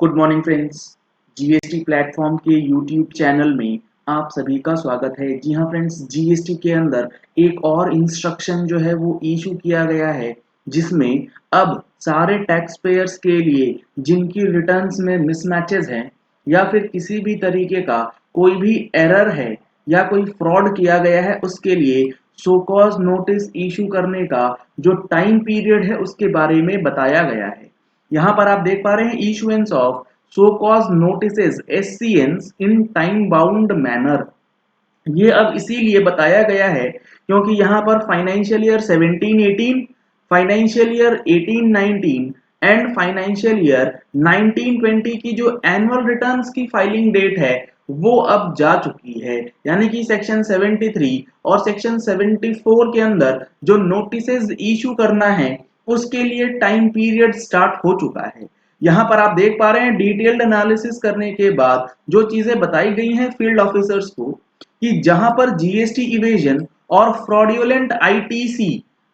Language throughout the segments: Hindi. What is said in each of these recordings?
Good morning friends. GST platform के यूट्यूब चैनल में आप सभी का स्वागत है। जी हाँ फ्रेंड्स, जीएसटी के अंदर एक और इंस्ट्रक्शन जो है वो इशू किया गया है, जिसमें अब सारे टैक्स पेयर्स के लिए जिनकी रिटर्न्स में मिसमैचेस हैं या फिर किसी भी तरीके का कोई भी एरर है या कोई फ्रॉड किया गया है, उसके लिए सो कॉज नोटिस इशू करने का जो टाइम पीरियड है उसके बारे में बताया गया है। यहाँ पर आप देख पा रहे हैं issuance of show cause notices SCNs in time bound manner. ये अब इसीलिए बताया गया है क्योंकि यहाँ पर financial year 17-18, financial year 18-19 and financial year 19-20 की जो एनुअल रिटर्न्स की फाइलिंग डेट है वो अब जा चुकी है। यानी कि सेक्शन 73 और सेक्शन 74 के अंदर जो नोटिसेस इशू करना है उसके लिए टाइम पीरियड स्टार्ट हो चुका है। यहाँ पर आप देख पा रहे हैं डिटेल्ड एनालिसिस करने के बाद जो चीजें बताई गई हैं फील्ड ऑफिसर्स को कि जहां पर जीएसटी इवेजन और फ्रॉडुलेंट आईटीसी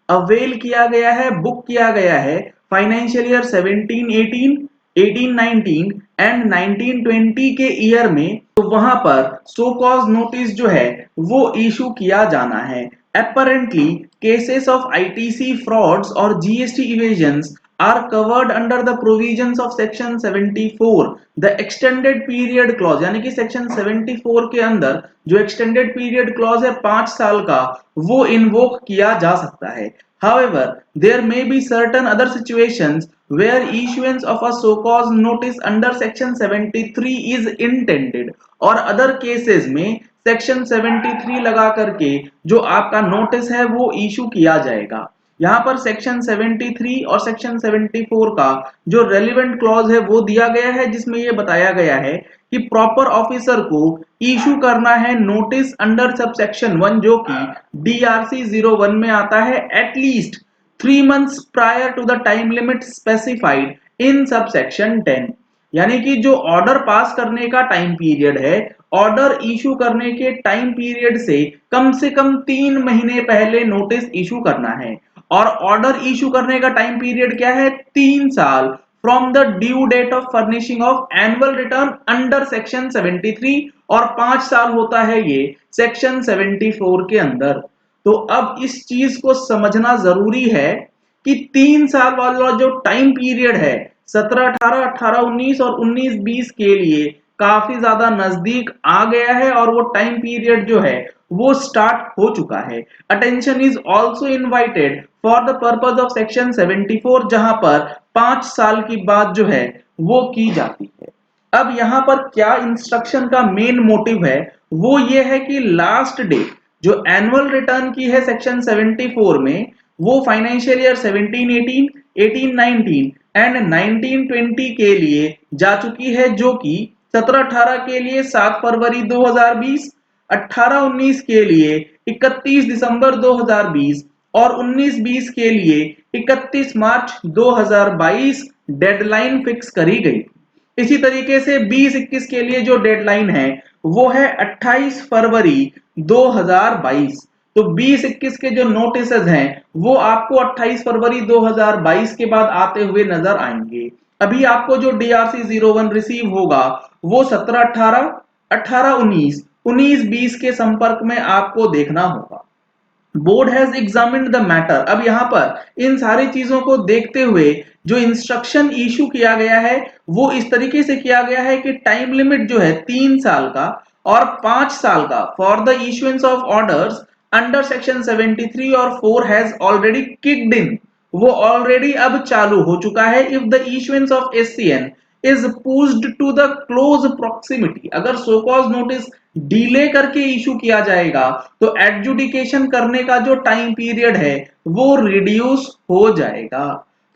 अवेल किया गया है, बुक किया गया है फाइनेंशियल ईयर 17-18, 18-19 एंड 19-20 के ईयर में, तो वहां पर सो कॉज नोटिस जो है वो इशू किया जाना है। Apparently, cases of ITC frauds or GST evasions are covered under the provisions of section 74, the extended period clause। यानी कि सेक्शन 74 के अंदर जो extended period clause है 5 साल का, वो इन्वोक किया जा सकता है। However, there may be certain other situations where issuance of a so cause notice under section 73 is intended, और other cases में सेक्शन 73 लगा करके जो आपका नोटिस है वो इशू किया जाएगा। यहाँ पर सेक्शन 73 और सेक्शन 74 का जो रेलिवेंट क्लॉज है वो दिया गया है, जिसमें ये बताया गया है कि प्रॉपर ऑफिसर को इशू करना है नोटिस अंडर सबसेक्शन 1 जो कि DRC 01 में आता है at least 3 months prior to the time limit specified in subsection 10। यानी कि जो ऑर्डर पास करने का टाइम पीरियड है, ऑर्डर इशू करने के टाइम पीरियड से कम 3 महीने पहले नोटिस इशू करना है। और ऑर्डर इशू करने का टाइम पीरियड क्या है? 3 साल from the due date of furnishing of annual return under section 73, और 5 साल होता है ये सेक्शन 74 के अंदर। तो अब इस चीज को समझना जरूरी है कि 3 साल वाला जो टाइम पीरियड है 17-18, 18-19 और 19-20 के लिए काफी ज्यादा नजदीक आ गया है, और वो टाइम पीरियड जो है वो स्टार्ट हो चुका है। Attention is also invited for the purpose of section 74, जहां पर 5 साल की बात जो है वो की जाती है। अब यहाँ पर क्या इंस्ट्रक्शन का मेन मोटिव है, वो ये है कि लास्ट डेट जो एनुअल रिटर्न की है सेक्शन 74 में, वो फाइनेंशियल ईयर 17-18, 18-19 एंड 19-20 के लिए जा चुकी है, जो कि 17-18 के लिए 7 फरवरी 2020, 18-19 के लिए 31 दिसंबर 2020 और 19-20 के लिए 31 मार्च 2022 डेडलाइन फिक्स करी गई। इसी तरीके से 20-21 के लिए जो डेडलाइन है वो है 28 फरवरी 2022। तो 20-21 के जो नोटिसेस हैं वो आपको 28 फरवरी 2022 के बाद आते हुए नजर आएंगे। अभी आपको जो DRC 01 रिसीव होगा वो 17-18, 18-19, 19-20 के संपर्क में आपको देखना होगा। Board has examined the matter. अब यहाँ पर इन सारी चीजों को देखते हुए जो इंस्ट्रक्शन इशू किया गया है वो इस तरीके से किया गया है कि टाइम लिमिट जो है 3 साल का और 5 साल का for the issuance of orders under section 73 और 4 हैज ऑलरेडी किक्ड इन। वो ऑलरेडी अब चालू हो चुका है। If the issuance of SCN is pushed to the close proximity, अगर सो कॉज नोटिस डिले करके इशू किया जाएगा तो एडजुडिकेशन करने का जो टाइम पीरियड है वो रिड्यूस हो जाएगा।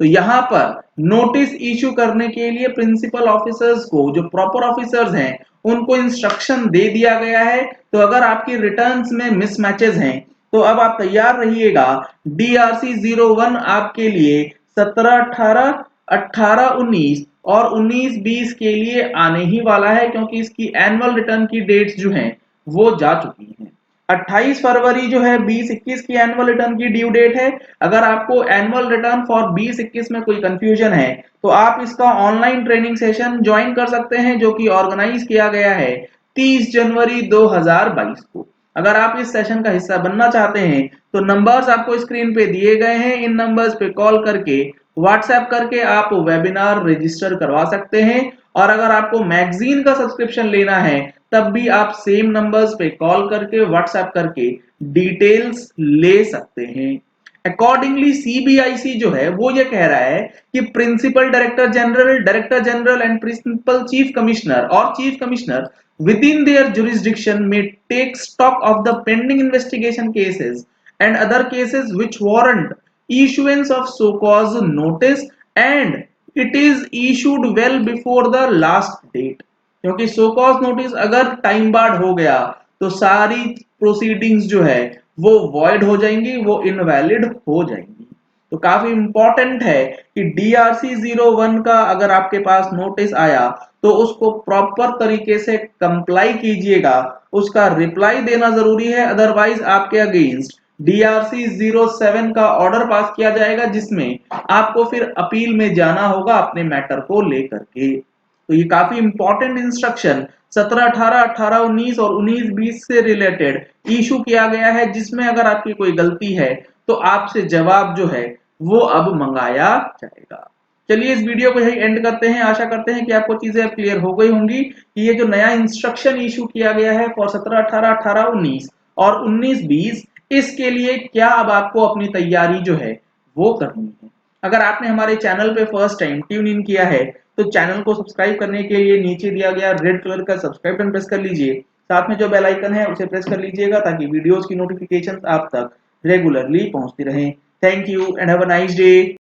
तो यहाँ पर नोटिस इशू करने के लिए प्रिंसिपल ऑफिसर्स को, जो प्रॉपर ऑफिसर्स हैं, उनको इंस्ट्रक्शन दे दिया गया है। तो अगर आपकी रिटर्न्स में मिसमैचेस हैं तो अब आप तैयार रहिएगा। DRC 01 आपके लिए 17-18, 18-19 और 19-20 के लिए आने ही वाला है, क्योंकि इसकी एनुअल रिटर्न की डेट्स जो हैं वो जा चुकी हैं। 28 फरवरी जो है 2021 की एनुअल रिटर्न की ड्यू डेट है। अगर आपको एनुअल रिटर्न फॉर 2021 में कोई कंफ्यूजन है तो आप इसका ऑनलाइन ट्रेनिंग सेशन ज्वाइन कर सकते हैं, जो कि ऑर्गेनाइज किया गया है 30 जनवरी 2022 को। अगर आप इस सेशन का हिस्सा बनना चाहते हैं तो नंबर्स आपको स्क्रीन पे दिए गए हैं, इन नंबर्स पे कॉल करके व्हाट्सएप करके आप वेबिनार रजिस्टर करवा सकते हैं। और अगर आपको मैगजीन का सब्सक्रिप्शन लेना है तब भी आप सेम नंबर्स पे कॉल करके व्हाट्सएप करके डिटेल्स ले सकते हैं। अकॉर्डिंगली सीबीआईसी जो है वो ये कह रहा है कि principal director general and principal chief commissioner और chief commissioner within their jurisdiction may take stock of the pending investigation cases and other cases which warrant issuance of so cause notice, and it is issued well before the last date। क्योंकि सो कॉज नोटिस अगर टाइम बार्ड हो गया तो सारी प्रोसीडिंग्स जो है वो वॉइड हो जाएंगी, वो इनवैलिड हो जाएंगी। तो काफी इंपॉर्टेंट है कि DRC 01 का अगर आपके पास नोटिस आया तो उसको प्रॉपर तरीके से कंप्लाई कीजिएगा, उसका रिप्लाई देना जरूरी है, अदरवाइज आपके अगेंस्ट DRC 07 का ऑर्डर पास किया जाएगा जिसमें आपको फिर अपील में जाना होगा अपने मैटर को लेकर के। तो ये काफी इंपॉर्टेंट इंस्ट्रक्शन 17, 18, 18, 19 और 19, 20 से रिलेटेड इशू किया गया है, जिसमें अगर आपकी कोई गलती है तो आपसे जवाब जो है वो अब मंगाया जाएगा। चलिए इस वीडियो को यही एंड करते हैं। आशा करते हैं कि आपको चीजें अब क्लियर हो गई होंगी कि ये जो नया इंस्ट्रक्शन इशू किया गया है फॉर 17, 18, 18, 19 और 19, 20, इसके लिए क्या अब आपको अपनी तैयारी जो है वो करनी है। अगर आपने हमारे चैनल पे फर्स्ट टाइम ट्यून इन किया है तो चैनल को सब्सक्राइब करने के लिए नीचे दिया गया रेड कलर का सब्सक्राइब बटन प्रेस कर लीजिए। साथ में जो बेल आइकन है उसे प्रेस कर लीजिएगा ताकि वीडियोस की नोटिफिकेशंस आप तक रेगुलरली पहुंचती रहें। Thank you and have a nice day.